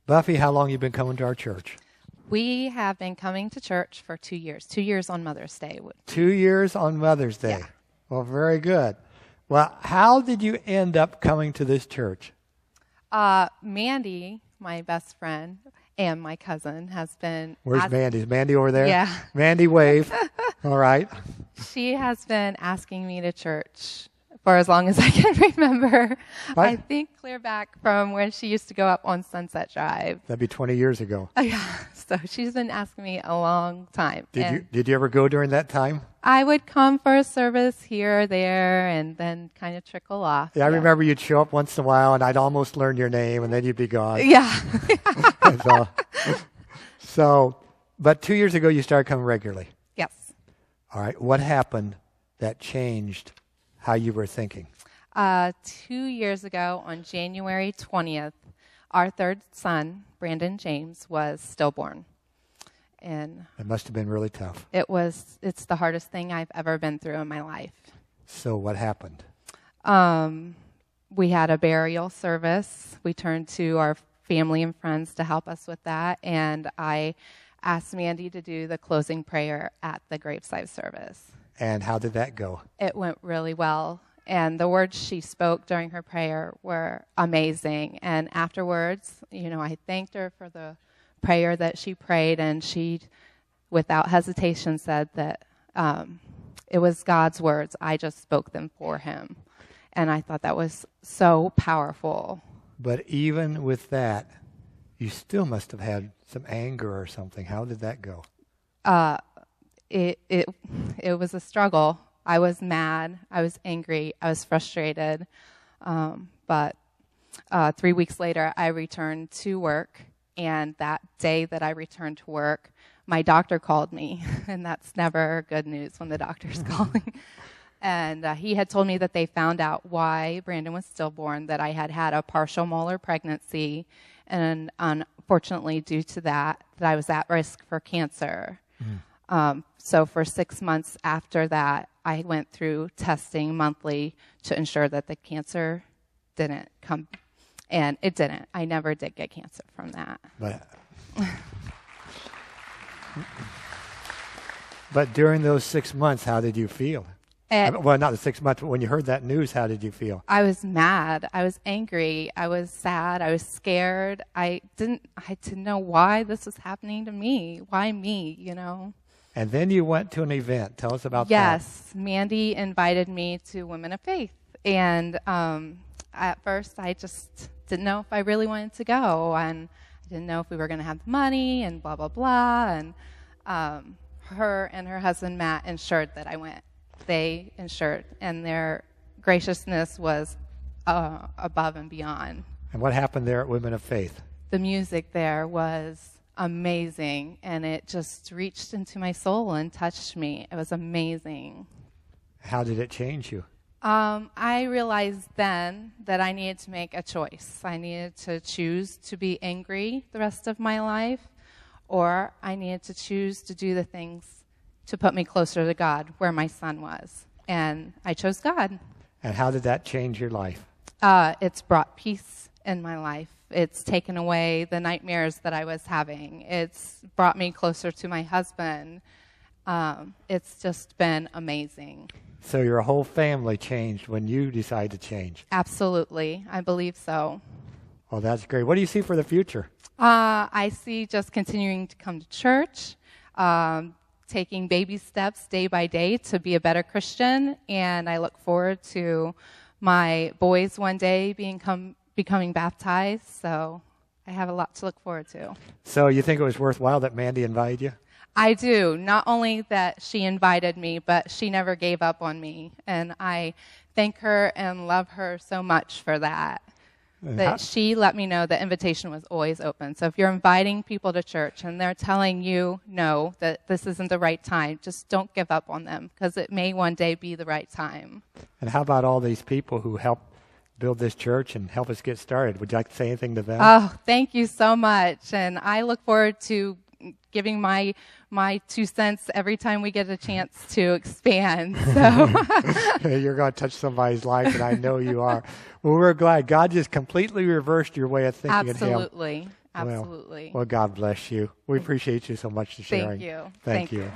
Buffy, how long you been coming to our church? We have been coming to church for 2 years. 2 years on Mother's Day. 2 years on Mother's Day. Yeah. Well, very good. Well, how did you end up coming to this church? Mandy, my best friend, and my cousin has been... Where's Mandy? Is Mandy over there? Yeah. Mandy, wave. All right. She has been asking me to church for as long as I can remember. Right. I think clear back from when she used to go up on Sunset Drive. That'd be 20 years ago. Yeah. So she's been asking me a long time. Did you ever go during that time? I would come for a service here or there and then kind of trickle off. Yeah, I remember you'd show up once in a while, and I'd almost learn your name, and then you'd be gone. Yeah. But 2 years ago, you started coming regularly. Yes. All right. What happened that changed how you were thinking? 2 years ago, on January 20th, our third son, Brandon James, was stillborn. And It must have been really tough. it's the hardest thing I've ever been through in my life. So what happened? We had a burial service. We turned to our family and friends to help us with that. And I asked Mandy to do the closing prayer at the graveside service. And how did that go? It went really well. And the words she spoke during her prayer were amazing. And afterwards, I thanked her for the prayer that she prayed. And she, without hesitation, said that it was God's words. I just spoke them for him. And I thought that was so powerful. But even with that, you still must have had some anger or something. How did that go? It was a struggle. I was mad. I was angry. I was frustrated. But 3 weeks later, I returned to work. And that day that I returned to work, my doctor called me. And that's never good news when the doctor's calling. And he had told me that they found out why Brandon was stillborn, that I had had a partial molar pregnancy. And unfortunately, due to that I was at risk for cancer. So for 6 months after that, I went through testing monthly to ensure that the cancer didn't come. And it didn't. I never did get cancer from that. But during those 6 months, how did you feel? Well, not the 6 months, but when you heard that news, how did you feel? I was mad. I was angry. I was sad. I was scared. I didn't know why this was happening to me. Why me, And then you went to an event. Tell us about that. Yes. Mandy invited me to Women of Faith. And at first, I just didn't know if I really wanted to go. And I didn't know if we were going to have the money and blah, blah, blah. And her and her husband, Matt, ensured that I went. They ensured, and their graciousness was above and beyond. And what happened there at Women of Faith? The music there was amazing, and it just reached into my soul and touched me. It was amazing. How did it change you? I realized then that I needed to make a choice. I needed to choose to be angry the rest of my life, or I needed to choose to do the things to put me closer to God, where my son was. And I chose God. And how did that change your life? It's brought peace in my life. It's taken away the nightmares that I was having. It's brought me closer to my husband. It's just been amazing. So your whole family changed when you decided to change? Absolutely. I believe so. Well, that's great. What do you see for the future? I see just continuing to come to church, taking baby steps day by day to be a better Christian, and I look forward to my boys one day becoming baptized, so I have a lot to look forward to. So you think it was worthwhile that Mandy invited you? I do. Not only that she invited me, but she never gave up on me, and I thank her and love her so much for that. That she let me know the invitation was always open. So if you're inviting people to church and they're telling you no, that this isn't the right time, just don't give up on them, because it may one day be the right time. And how about all these people who helped build this church and help us get started? Would you like to say anything to them? Oh, thank you so much. And I look forward to giving my 2 cents every time we get a chance to expand. So you're going to touch somebody's life, and I know you are. Well, we're glad God just completely reversed your way of thinking. Absolutely. Absolutely. Well, God bless you. We appreciate you so much for sharing. Thank you. Thank you.